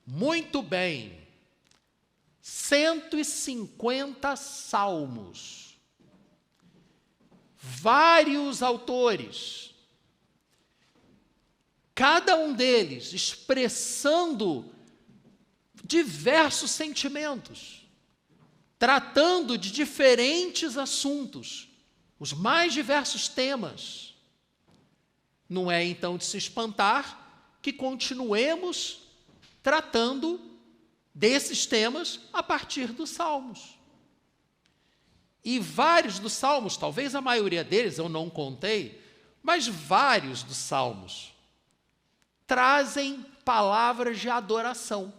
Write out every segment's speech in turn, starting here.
Muito bem. 150 salmos. Vários autores. Cada um deles expressando diversos sentimentos, tratando de diferentes assuntos, os mais diversos temas. Não é então de se espantar que continuemos tratando desses temas a partir dos Salmos. E vários dos Salmos, talvez a maioria deles eu não contei, mas vários dos Salmos trazem palavras de adoração.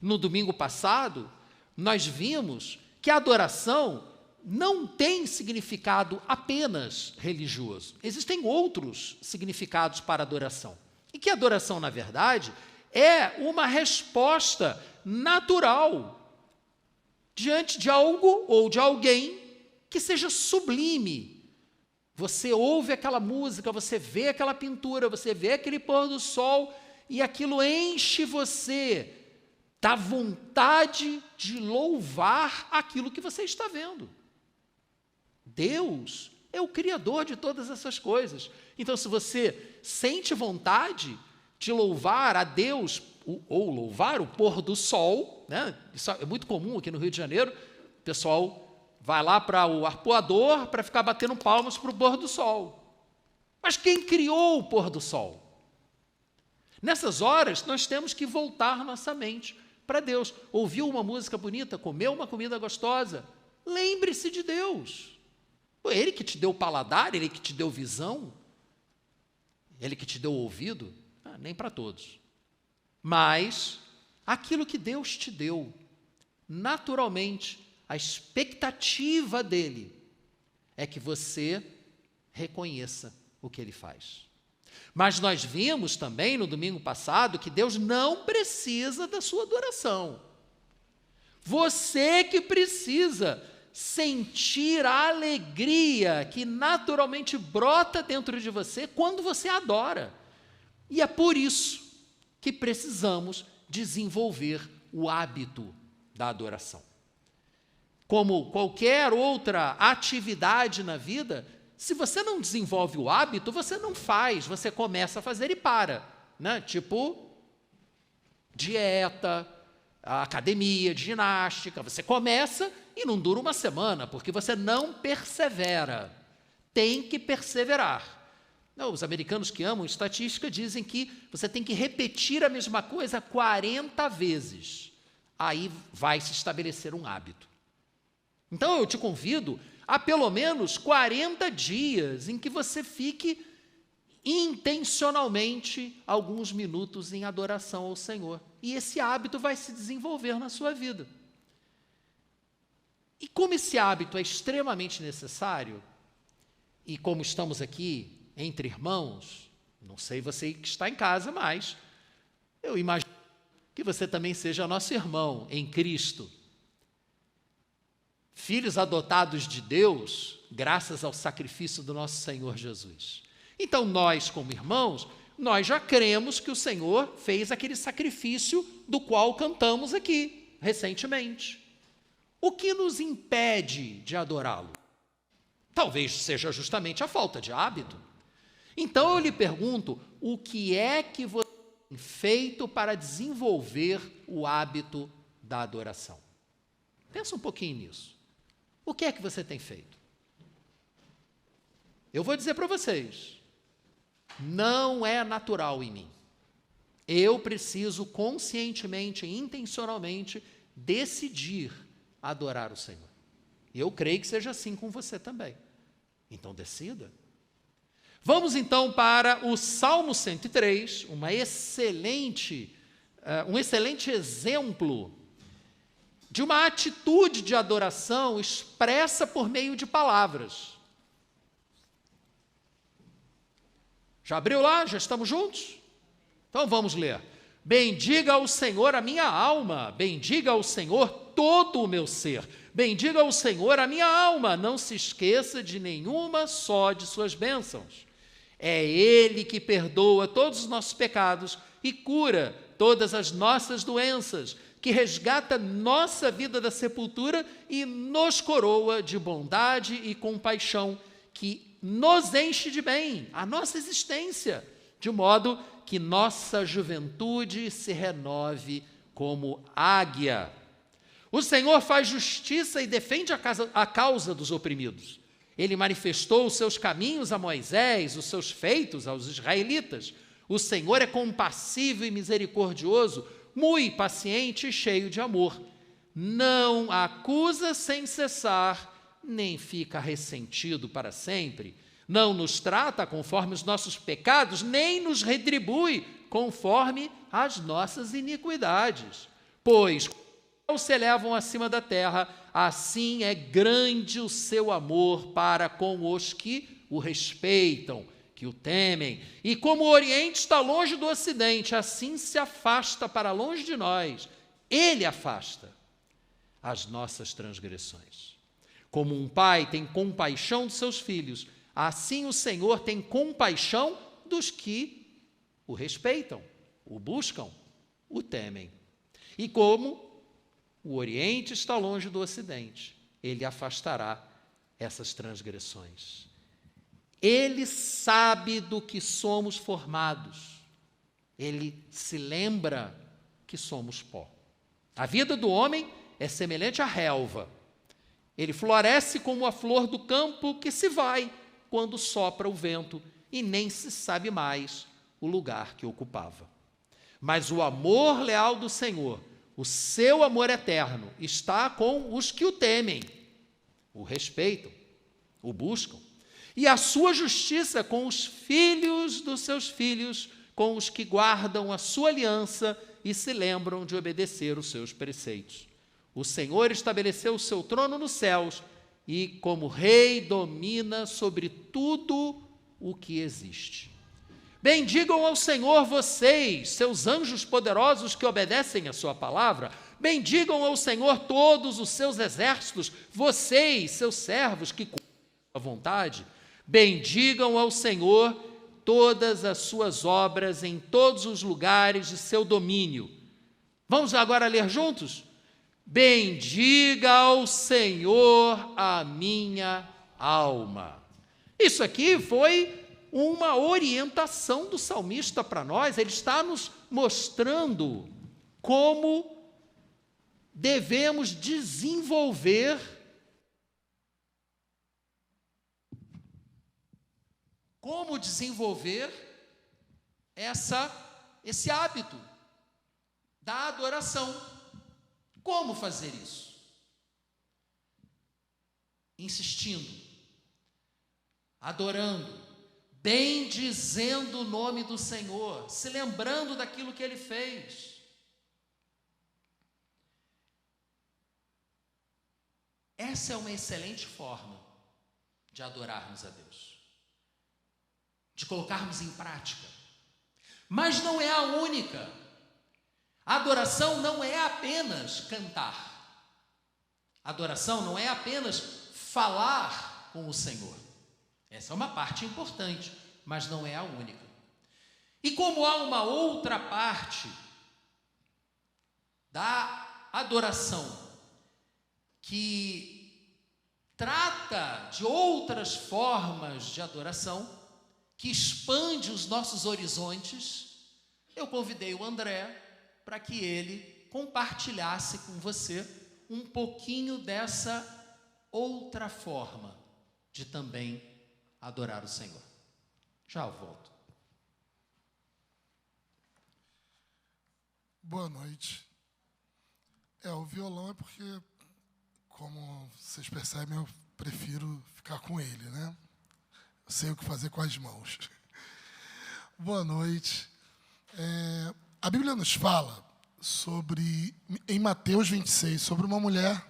No domingo passado, nós vimos que a adoração não tem significado apenas religioso. Existem outros significados para a adoração. E que a adoração, na verdade, é uma resposta natural diante de algo ou de alguém que seja sublime. Você ouve aquela música, você vê aquela pintura, você vê aquele pôr do sol e aquilo enche você da vontade de louvar aquilo que você está vendo. Deus é o Criador de todas essas coisas. Então, se você sente vontade de louvar a Deus, ou louvar o pôr do sol, né? Isso é muito comum aqui no Rio de Janeiro, o pessoal vai lá para o arpoador para ficar batendo palmas para o pôr do sol. Mas quem criou o pôr do sol? Nessas horas, nós temos que voltar nossa mente para Deus. Ouviu uma música bonita, comeu uma comida gostosa, lembre-se de Deus. Ele que te deu o paladar, Ele que te deu visão, Ele que te deu o ouvido, nem para todos. Mas aquilo que Deus te deu, naturalmente, a expectativa dEle é que você reconheça o que Ele faz. Mas nós vimos também no domingo passado que Deus não precisa da sua adoração. Você que precisa sentir a alegria que naturalmente brota dentro de você quando você adora. E é por isso que precisamos desenvolver o hábito da adoração. Como qualquer outra atividade na vida, se você não desenvolve o hábito, você não faz, você começa a fazer e para, né? Tipo dieta, academia, ginástica, você começa e não dura uma semana, porque você não persevera. Tem que perseverar. Não, os americanos que amam estatística dizem que você tem que repetir a mesma coisa 40 vezes. Aí vai se estabelecer um hábito. Então eu te convido a pelo menos 40 dias em que você fique intencionalmente alguns minutos em adoração ao Senhor. E esse hábito vai se desenvolver na sua vida. E como esse hábito é extremamente necessário, e como estamos aqui entre irmãos, não sei você que está em casa, mas eu imagino que você também seja nosso irmão em Cristo. Filhos adotados de Deus, graças ao sacrifício do nosso Senhor Jesus. Então nós, como irmãos, nós já cremos que o Senhor fez aquele sacrifício do qual cantamos aqui, recentemente. O que nos impede de adorá-lo? Talvez seja justamente a falta de hábito. Então eu lhe pergunto, o que é que você tem feito para desenvolver o hábito da adoração? Pensa um pouquinho nisso. O que é que você tem feito? Eu vou dizer para vocês, não é natural em mim. Eu preciso conscientemente e intencionalmente decidir adorar o Senhor. E eu creio que seja assim com você também. Então decida. Vamos então para o Salmo 103, um excelente exemplo de uma atitude de adoração expressa por meio de palavras. Já abriu lá? Já estamos juntos? Então vamos ler. Bendiga ao Senhor a minha alma, bendiga ao Senhor todo o meu ser, bendiga ao Senhor a minha alma, não se esqueça de nenhuma só de suas bênçãos. É Ele que perdoa todos os nossos pecados e cura todas as nossas doenças, que resgata nossa vida da sepultura e nos coroa de bondade e compaixão, que nos enche de bem a nossa existência, de modo que nossa juventude se renove como águia. O Senhor faz justiça e defende a causa dos oprimidos. Ele manifestou os seus caminhos a Moisés, os seus feitos aos israelitas. O Senhor é compassivo e misericordioso, muito paciente e cheio de amor. Não acusa sem cessar, nem fica ressentido para sempre. Não nos trata conforme os nossos pecados, nem nos retribui conforme as nossas iniquidades. Pois se elevam acima da terra, assim é grande o seu amor para com os que o respeitam, que o temem. E como o Oriente está longe do Ocidente, assim se afasta para longe de nós. Ele afasta as nossas transgressões. Como um pai tem compaixão de seus filhos, assim o Senhor tem compaixão dos que o respeitam, o buscam, o temem. E como o Oriente está longe do Ocidente, ele afastará essas transgressões. Ele sabe do que somos formados. Ele se lembra que somos pó. A vida do homem é semelhante à relva. Ele floresce como a flor do campo que se vai quando sopra o vento e nem se sabe mais o lugar que ocupava. Mas o amor leal do Senhor, o seu amor eterno, está com os que o temem, o respeitam, o buscam. E a sua justiça com os filhos dos seus filhos, com os que guardam a sua aliança e se lembram de obedecer os seus preceitos. O Senhor estabeleceu o seu trono nos céus e, como rei, domina sobre tudo o que existe. Bendigam ao Senhor vocês, seus anjos poderosos que obedecem a sua palavra. Bendigam ao Senhor todos os seus exércitos, vocês, seus servos que cumprem a vontade. Bendigam ao Senhor todas as suas obras em todos os lugares de seu domínio. Vamos agora ler juntos? Bendiga ao Senhor a minha alma. Isso aqui foi uma orientação do salmista para nós. Ele está nos mostrando como devemos desenvolver esse hábito da adoração. Como fazer isso? Insistindo, adorando, bendizendo o nome do Senhor, se lembrando daquilo que Ele fez. Essa é uma excelente forma de adorarmos a Deus, de colocarmos em prática. Mas não é a única. A adoração não é apenas cantar. A adoração não é apenas falar com o Senhor. Essa é uma parte importante, mas não é a única. E como há uma outra parte da adoração que trata de outras formas de adoração, que expande os nossos horizontes, eu convidei o André para que ele compartilhasse com você um pouquinho dessa outra forma de também adorar o Senhor. Já volto. Boa noite. O violão é porque, como vocês percebem, eu prefiro ficar com ele, né? Eu sei o que fazer com as mãos. Boa noite. A Bíblia nos fala em Mateus 26, sobre uma mulher.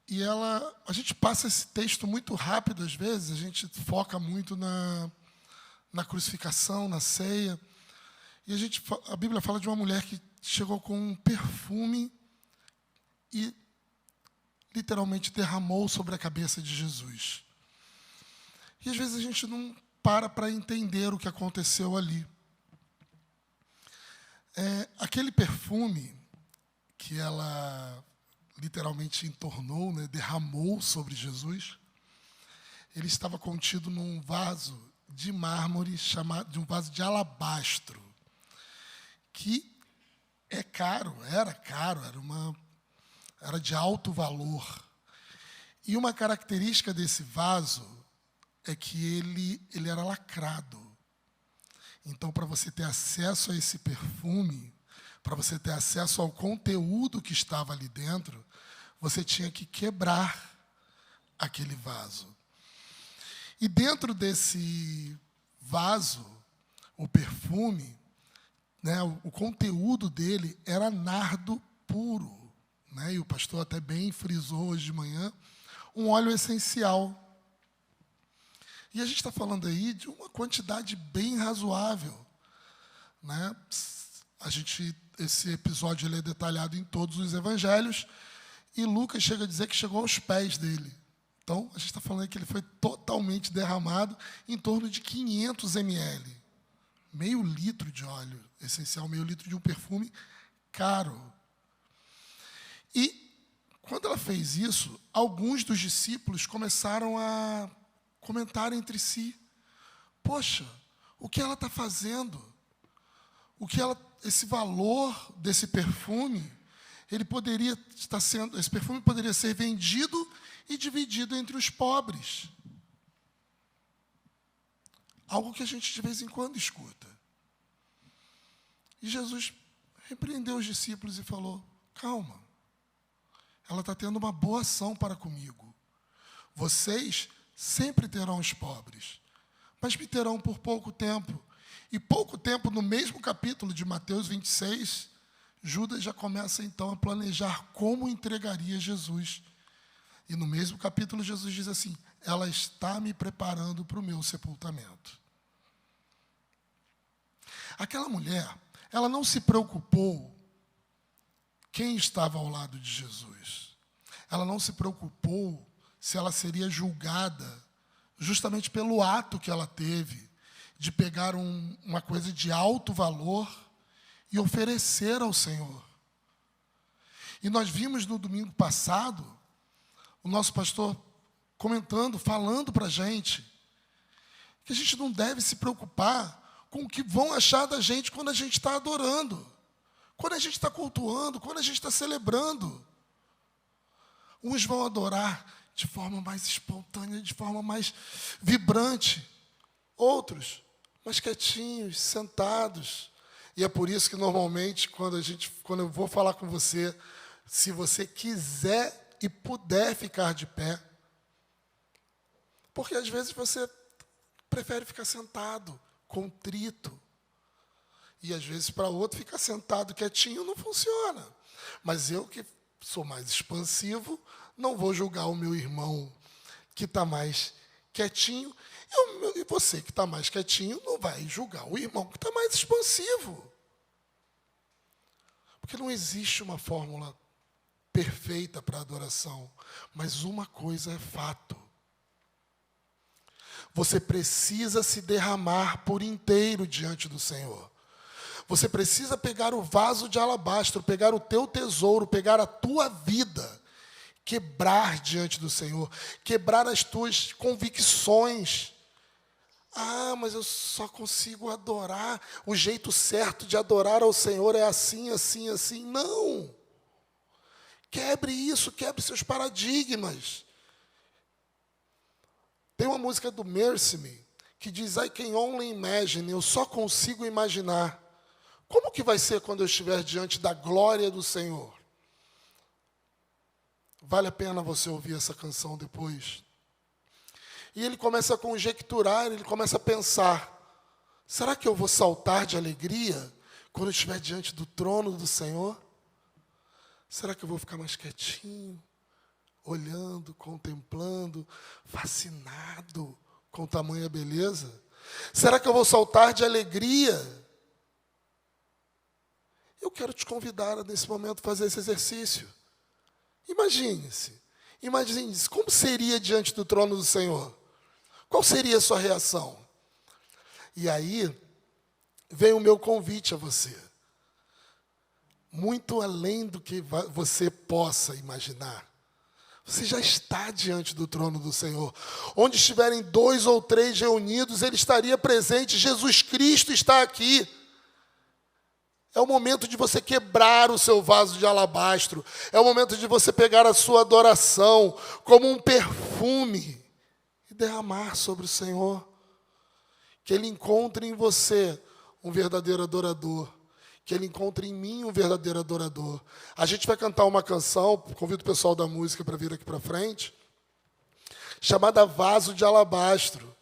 E a gente passa esse texto muito rápido às vezes, a gente foca muito na crucificação, na ceia. E a Bíblia fala de uma mulher que chegou com um perfume e literalmente derramou sobre a cabeça de Jesus. E às vezes a gente não para entender o que aconteceu ali. Aquele perfume que ela literalmente entornou, né, derramou sobre Jesus, ele estava contido num vaso de mármore, de um vaso de alabastro, que era de alto valor. E uma característica desse vaso é que ele era lacrado. Então, para você ter acesso a esse perfume, para você ter acesso ao conteúdo que estava ali dentro, você tinha que quebrar aquele vaso. E dentro desse vaso, o perfume, né, o conteúdo dele era nardo puro, né, e o pastor até bem frisou hoje de manhã, um óleo essencial. E a gente está falando aí de uma quantidade bem razoável, né? Esse episódio ele é detalhado em todos os evangelhos, e Lucas chega a dizer que chegou aos pés dele. Então, a gente está falando aí que ele foi totalmente derramado em torno de 500 ml. Meio litro de óleo essencial, meio litro de um perfume caro. E, quando ela fez isso, alguns dos discípulos começaram a comentar entre si: poxa, o que ela está fazendo? Esse valor desse perfume, esse perfume poderia ser vendido e dividido entre os pobres. Algo que a gente de vez em quando escuta. E Jesus repreendeu os discípulos e falou: calma, ela está tendo uma boa ação para comigo. Vocês sempre terão os pobres, mas me terão por pouco tempo. E pouco tempo, no mesmo capítulo de Mateus 26, Judas já começa então a planejar como entregaria Jesus. E no mesmo capítulo Jesus diz assim: ela está me preparando para o meu sepultamento. Aquela mulher, ela não se preocupou quem estava ao lado de Jesus. Ela não se preocupou se ela seria julgada justamente pelo ato que ela teve de pegar uma coisa de alto valor e oferecer ao Senhor. E nós vimos no domingo passado o nosso pastor comentando, falando para a gente, que a gente não deve se preocupar com o que vão achar da gente quando a gente está adorando, quando a gente está cultuando, quando a gente está celebrando. Uns vão adorar de forma mais espontânea, de forma mais vibrante. Outros, mais quietinhos, sentados. E é por isso que, normalmente, quando eu vou falar com você, se você quiser e puder ficar de pé, porque às vezes você prefere ficar sentado, contrito. E às vezes para outro ficar sentado quietinho não funciona. Mas eu, que sou mais expansivo, não vou julgar o meu irmão que está mais quietinho, e você que está mais quietinho não vai julgar o irmão que está mais expansivo. Porque não existe uma fórmula perfeita para a adoração, mas uma coisa é fato: você precisa se derramar por inteiro diante do Senhor. Você precisa pegar o vaso de alabastro, pegar o teu tesouro, pegar a tua vida, quebrar diante do Senhor, quebrar as tuas convicções. Ah, mas eu só consigo adorar, o jeito certo de adorar ao Senhor é assim, assim, assim. Não! Quebre isso, quebre seus paradigmas. Tem uma música do Mercy Me que diz: I can only imagine, eu só consigo imaginar. Como que vai ser quando eu estiver diante da glória do Senhor? Vale a pena você ouvir essa canção depois. E ele começa a conjecturar, ele começa a pensar: será que eu vou saltar de alegria quando eu estiver diante do trono do Senhor? Será que eu vou ficar mais quietinho, olhando, contemplando, fascinado com tamanha beleza? Será que eu vou saltar de alegria? Eu quero te convidar a, nesse momento, fazer esse exercício. Imagine-se, como seria diante do trono do Senhor? Qual seria a sua reação? E aí, vem o meu convite a você. muito além do que você possa imaginar. Você já está diante do trono do Senhor. Onde estiverem 2 ou 3 reunidos, Ele estaria presente. Jesus Cristo está aqui. É o momento de você quebrar o seu vaso de alabastro. É o momento de você pegar a sua adoração como um perfume e derramar sobre o Senhor. Que Ele encontre em você um verdadeiro adorador. Que Ele encontre em mim um verdadeiro adorador. A gente vai cantar uma canção, convido o pessoal da música para vir aqui para frente, chamada Vaso de Alabastro.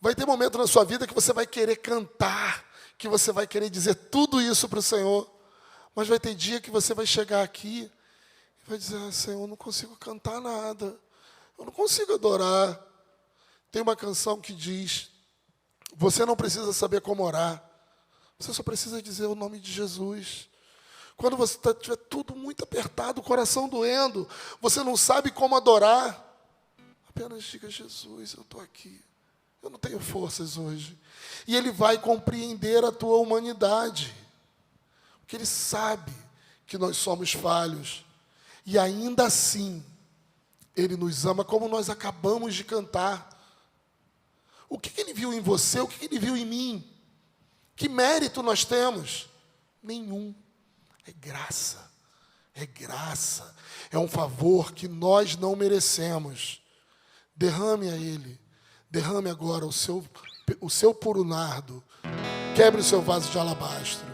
Vai ter momento na sua vida que você vai querer cantar, que você vai querer dizer tudo isso para o Senhor, mas vai ter dia que você vai chegar aqui e vai dizer, Senhor, eu não consigo cantar nada, eu não consigo adorar. Tem uma canção que diz, você não precisa saber como orar, você só precisa dizer o nome de Jesus. Quando você tiver tudo muito apertado, o coração doendo, você não sabe como adorar, apenas diga, Jesus, eu estou aqui. Eu não tenho forças hoje. E Ele vai compreender a tua humanidade. Porque Ele sabe que nós somos falhos. E ainda assim, Ele nos ama como nós acabamos de cantar. O que Ele viu em você? O que Ele viu em mim? Que mérito nós temos? Nenhum. É graça. É graça. É um favor que nós não merecemos. Derrame a Ele. Derrame agora o seu puro nardo. Quebre o seu vaso de alabastro.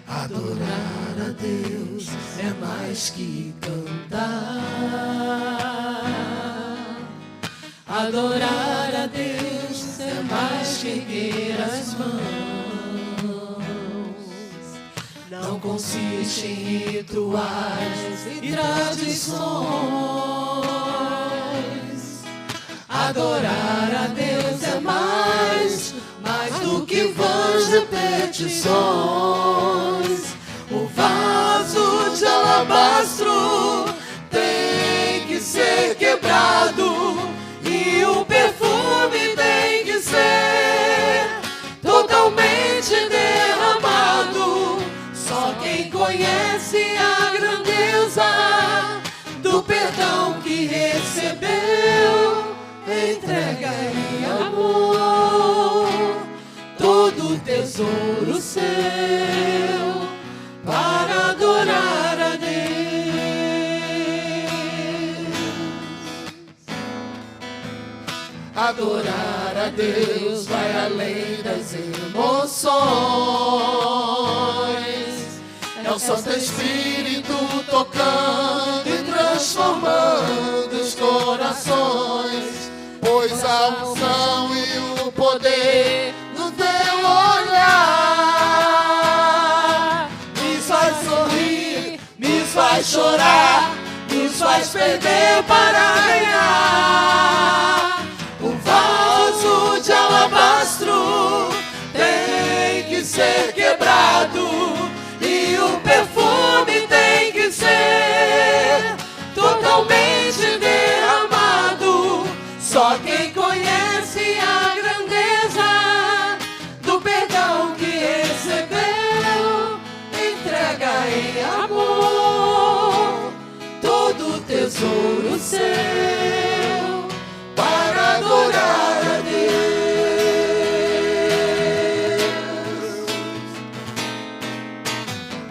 Adorar a Deus é mais que cantar. Adorar a Deus é mais que erguer as mãos. Não consiste em rituais e tradições. Adorar a Deus é mais do que vãs repetições. O vaso de alabastro tem que ser quebrado e o perfume tem que ser totalmente derramado. Só quem conhece a grandeza do perdão que recebeu, entrega em amor todo tesouro seu para adorar a Deus. Adorar a Deus vai além das emoções. É o Santo Espírito tocando e transformando os corações. Pois a unção e o poder no teu olhar nos faz sorrir, nos faz chorar, nos faz perder para ganhar. O vaso de alabastro tem que ser quebrado e o perfume tem que ser totalmente derramado. Só quem conhece a grandeza do perdão que recebeu, entrega em amor todo o tesouro seu para adorar a Deus.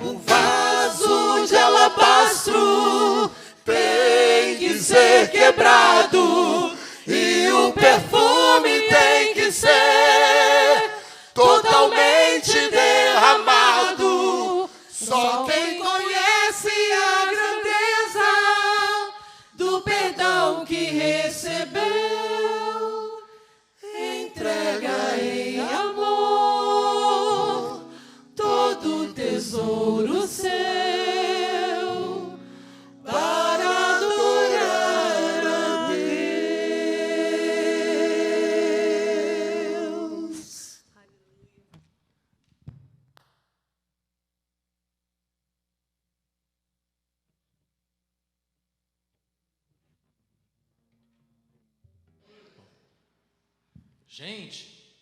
O vaso de alabastro tem que ser quebrado e o perfume tem que ser totalmente derramado. Só quem conhece a grandeza do perdão que recebeu, entrega em amor todo o tesouro seu para adorar a Deus. Gente,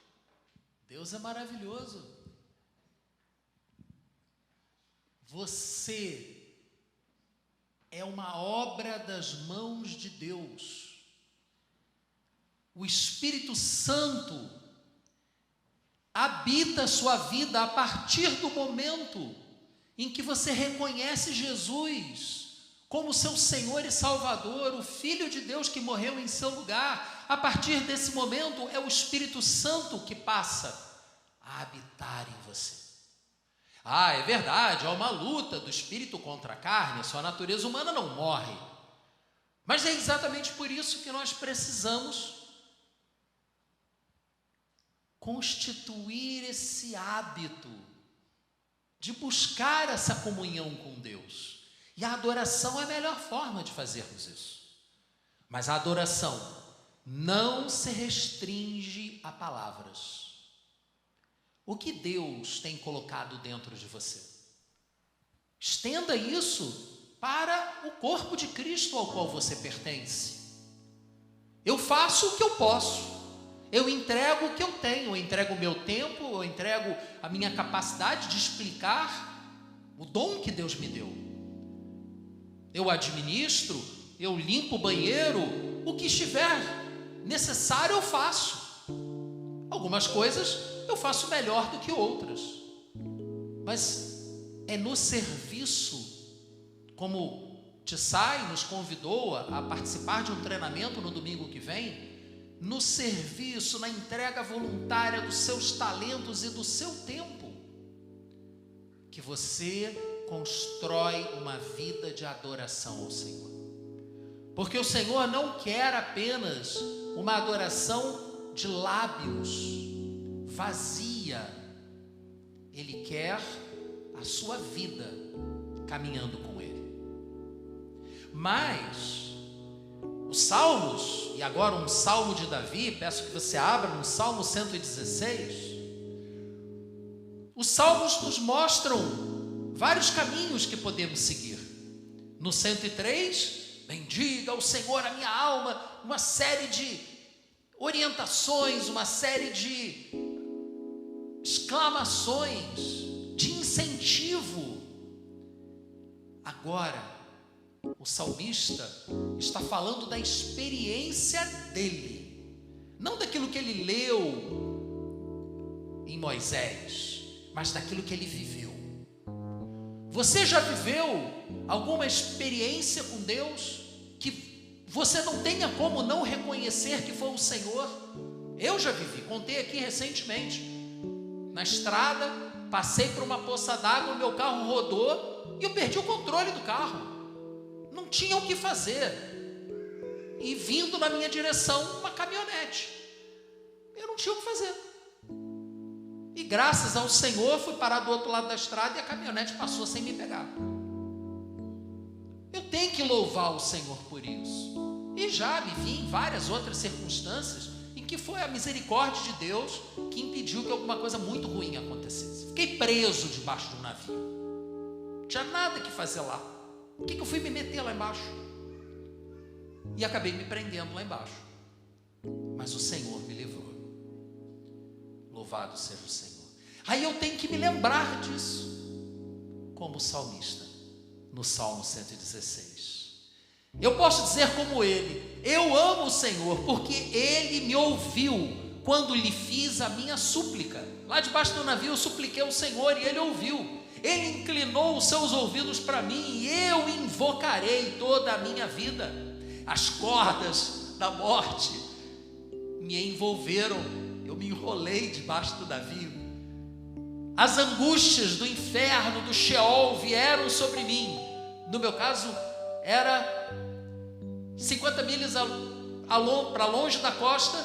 Deus é maravilhoso. Você é uma obra das mãos de Deus. O Espírito Santo habita a sua vida a partir do momento em que você reconhece Jesus como seu Senhor e Salvador, o Filho de Deus que morreu em seu lugar. A partir desse momento é o Espírito Santo que passa a habitar em você. É verdade, há uma luta do espírito contra a carne, a sua natureza humana não morre. Mas é exatamente por isso que nós precisamos constituir esse hábito de buscar essa comunhão com Deus. E a adoração é a melhor forma de fazermos isso. Mas a adoração não se restringe a palavras. O que Deus tem colocado dentro de você? Estenda isso para o corpo de Cristo ao qual você pertence. Eu faço o que eu posso, eu entrego o que eu tenho, eu entrego o meu tempo, eu entrego a minha capacidade de explicar o dom que Deus me deu. Eu administro, eu limpo o banheiro, o que estiver necessário eu faço. Algumas coisas eu faço melhor do que outras, mas é no serviço, como Tsai nos convidou a participar de um treinamento no domingo que vem, no serviço, na entrega voluntária dos seus talentos e do seu tempo, que você constrói uma vida de adoração ao Senhor. Porque o Senhor não quer apenas uma adoração de lábios, vazia. Ele quer a sua vida caminhando com Ele. Mas os salmos, e agora um salmo de Davi, peço que você abra no Salmo 116. Os salmos nos mostram vários caminhos que podemos seguir. No 103, bendiga o Senhor a minha alma, uma série de orientações, uma série de exclamações, de incentivo. Agora, o salmista está falando da experiência dele, não daquilo que ele leu em Moisés, mas daquilo que ele viveu. Você já viveu alguma experiência com Deus que você não tenha como não reconhecer que foi o Senhor? Eu já vivi, contei aqui recentemente, na estrada, passei por uma poça d'água, meu carro rodou e eu perdi o controle do carro. Não tinha o que fazer. E vindo na minha direção uma caminhonete. Eu não tinha o que fazer. E graças ao Senhor fui parar do outro lado da estrada e a caminhonete passou sem me pegar. Eu tenho que louvar o Senhor por isso. E já me vi em várias outras circunstâncias em que foi a misericórdia de Deus que impediu que alguma coisa muito ruim acontecesse. Fiquei preso debaixo de um navio. Não tinha nada que fazer lá. Por que eu fui me meter lá embaixo? E acabei me prendendo lá embaixo. Mas o Senhor me livrou. Louvado seja o Senhor. Aí eu tenho que me lembrar disso, como o salmista, no Salmo 116. Eu posso dizer como ele: eu amo o Senhor, porque Ele me ouviu quando lhe fiz a minha súplica. Lá debaixo do navio eu supliquei ao Senhor e Ele ouviu. Ele inclinou os seus ouvidos para mim e eu invocarei toda a minha vida. As cordas da morte me envolveram, eu me enrolei debaixo do navio. As angústias do inferno, do Sheol, vieram sobre mim. No meu caso, era 50 milhas para longe da costa,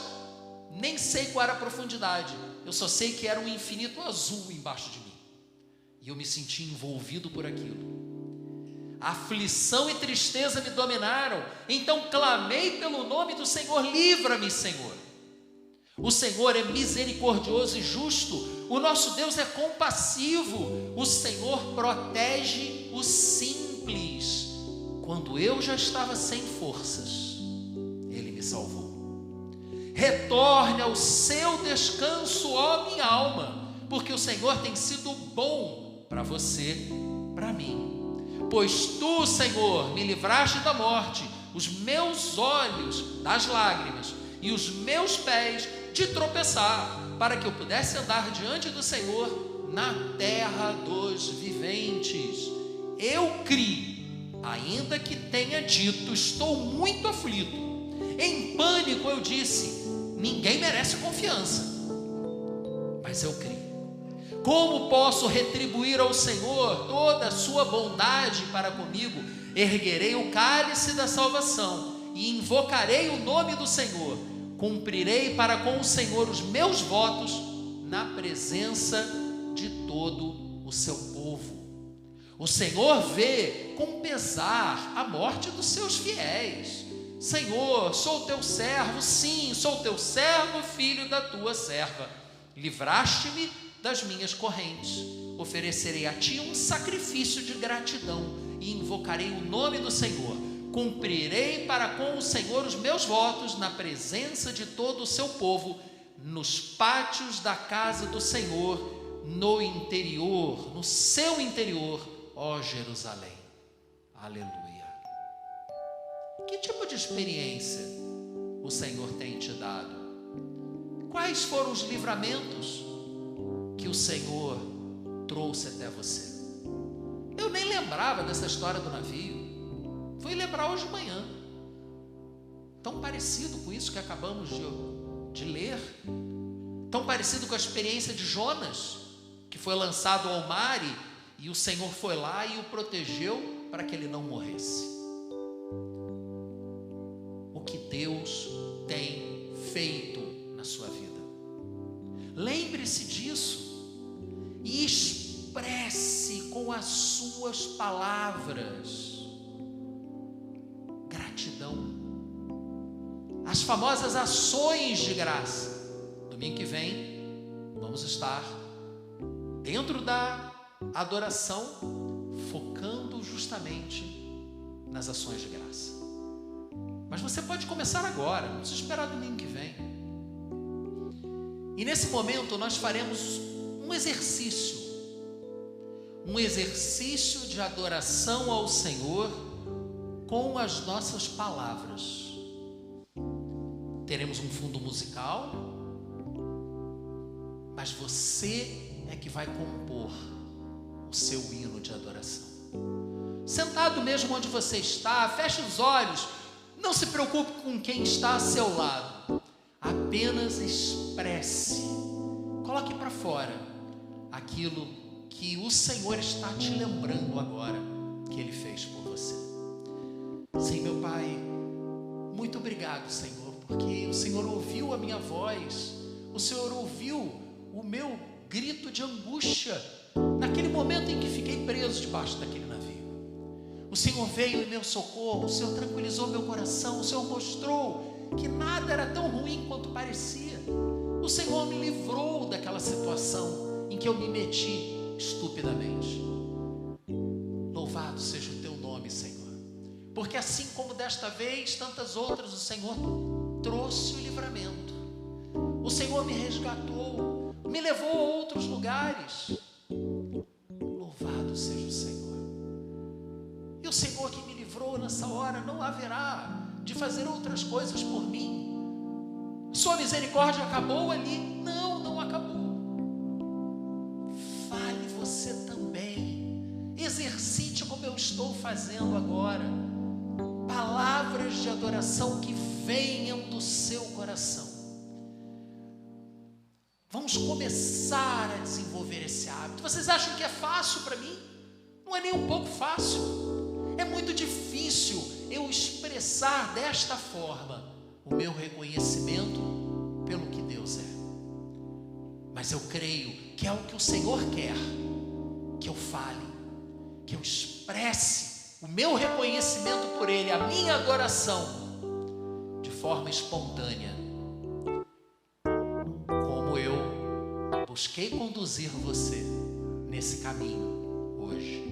nem sei qual era a profundidade. Eu só sei que era um infinito azul embaixo de mim. E eu me senti envolvido por aquilo. Aflição e tristeza me dominaram. Então clamei pelo nome do Senhor: livra-me, Senhor. O Senhor é misericordioso e justo. O nosso Deus é compassivo. O Senhor protege os simples. Quando eu já estava sem forças, Ele me salvou. Retorne ao seu descanso, ó minha alma, porque o Senhor tem sido bom para você, para mim. Pois tu, Senhor, me livraste da morte, os meus olhos das lágrimas e os meus pés de tropeçar, para que eu pudesse andar diante do Senhor na terra dos viventes. Eu criei, ainda que tenha dito, estou muito aflito. Em pânico eu disse, ninguém merece confiança. Mas eu criei. Como posso retribuir ao Senhor toda a sua bondade para comigo? Erguerei o cálice da salvação e invocarei o nome do Senhor. Cumprirei para com o Senhor os meus votos na presença de todo o seu povo. O Senhor vê com pesar a morte dos seus fiéis. Senhor, sou teu servo, sim, sou teu servo, filho da tua serva. Livraste-me das minhas correntes. Oferecerei a ti um sacrifício de gratidão e invocarei o nome do Senhor. Cumprirei para com o Senhor os meus votos na presença de todo o seu povo, nos pátios da casa do Senhor, no interior, no seu interior, ó Jerusalém. Aleluia. Que tipo de experiência o Senhor tem te dado? Quais foram os livramentos que o Senhor trouxe até você? Eu nem lembrava dessa história do navio. Fui lembrar hoje de manhã. Tão parecido com isso que acabamos de ler. Tão parecido com a experiência de Jonas, que foi lançado ao mar e o Senhor foi lá e o protegeu para que ele não morresse. O que Deus tem feito na sua vida. Lembre-se disso e expresse com as suas palavras gratidão. As famosas ações de graça. Domingo que vem vamos estar dentro da adoração, focando justamente nas ações de graça. Mas você pode começar agora, não precisa esperar domingo que vem. E nesse momento nós faremos um exercício de adoração ao Senhor com as nossas palavras. Teremos um fundo musical, mas você é que vai compor o seu hino de adoração. Sentado mesmo onde você está, feche os olhos, não se preocupe com quem está a seu lado, apenas expresse, coloque para fora aquilo que o Senhor está te lembrando agora que Ele fez por você. Sim, meu Pai, muito obrigado, Senhor, porque o Senhor ouviu a minha voz, o Senhor ouviu o meu grito de angústia naquele momento em que fiquei preso debaixo daquele navio. O Senhor veio em meu socorro, o Senhor tranquilizou meu coração, o Senhor mostrou que nada era tão ruim quanto parecia. O Senhor me livrou daquela situação em que eu me meti estupidamente. Louvado seja o teu nome, Senhor, porque assim como desta vez, tantas outras, o Senhor trouxe o livramento. O Senhor me resgatou, me levou a outros lugares. Louvado seja o Senhor. E o Senhor que me livrou nessa hora não haverá de fazer outras coisas por mim. Sua misericórdia acabou ali? Não, não acabou. Fale você também. Exercite como eu estou fazendo agora. Palavras de adoração que venham do seu coração. Vamos começar a desenvolver esse hábito. Vocês acham que é fácil para mim? Não é nem um pouco fácil. É muito difícil eu expressar desta forma o meu reconhecimento pelo que Deus é. Mas eu creio que é o que o Senhor quer que eu fale, que eu expresse o meu reconhecimento por Ele, a minha adoração, de forma espontânea, como eu busquei conduzir você nesse caminho hoje.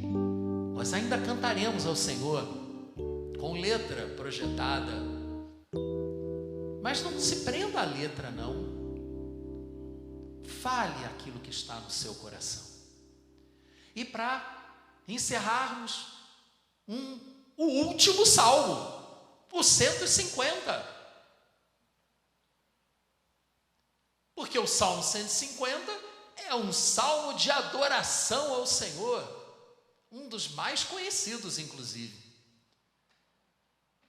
Nós ainda cantaremos ao Senhor com letra projetada, Mas não se prenda à letra, não. Fale aquilo que está no seu coração. E para encerrarmos, o último salmo, o 150. Porque o Salmo 150 é um salmo de adoração ao Senhor, um dos mais conhecidos, inclusive.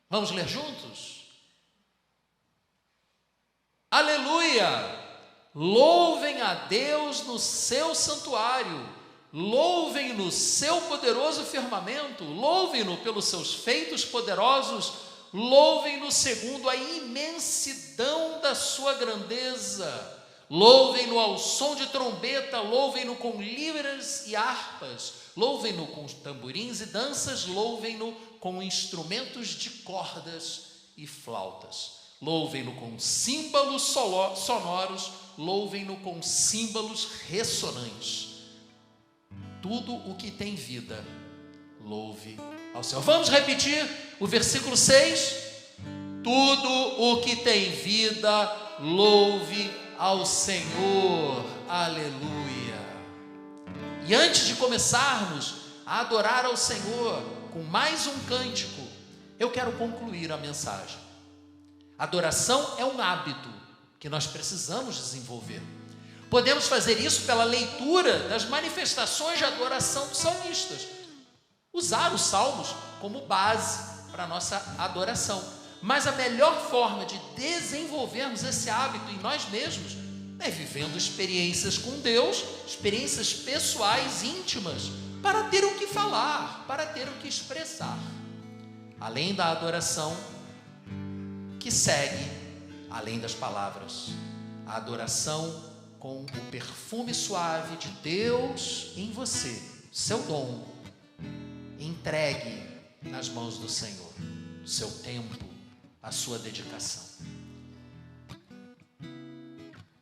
Vamos ler juntos? Aleluia! Louvem a Deus no seu santuário, louvem no seu poderoso firmamento, louvem-no pelos seus feitos poderosos, louvem-no segundo a imensidão da sua grandeza, louvem-no ao som de trombeta, louvem-no com liras e harpas, louvem-no com tamborins e danças, louvem-no com instrumentos de cordas e flautas, louvem-no com símbolos sonoros, louvem-no com símbolos ressonantes. Tudo o que tem vida, louve ao Senhor. Vamos repetir o versículo 6? Tudo o que tem vida, louve ao Senhor. Aleluia. E antes de começarmos a adorar ao Senhor com mais um cântico, eu quero concluir a mensagem. Adoração é um hábito que nós precisamos desenvolver. Podemos fazer isso pela leitura das manifestações de adoração dos salmistas. Usar os salmos como base para a nossa adoração. Mas a melhor forma de desenvolvermos esse hábito em nós mesmos é vivendo experiências com Deus, experiências pessoais, íntimas, para ter o que falar, para ter o que expressar. Além da adoração que segue, além das palavras, a adoração com o perfume suave de Deus em você, seu dom, entregue nas mãos do Senhor, seu tempo, a sua dedicação.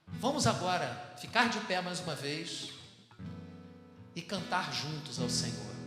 Vamos agora ficar de pé mais uma vez e cantar juntos ao Senhor.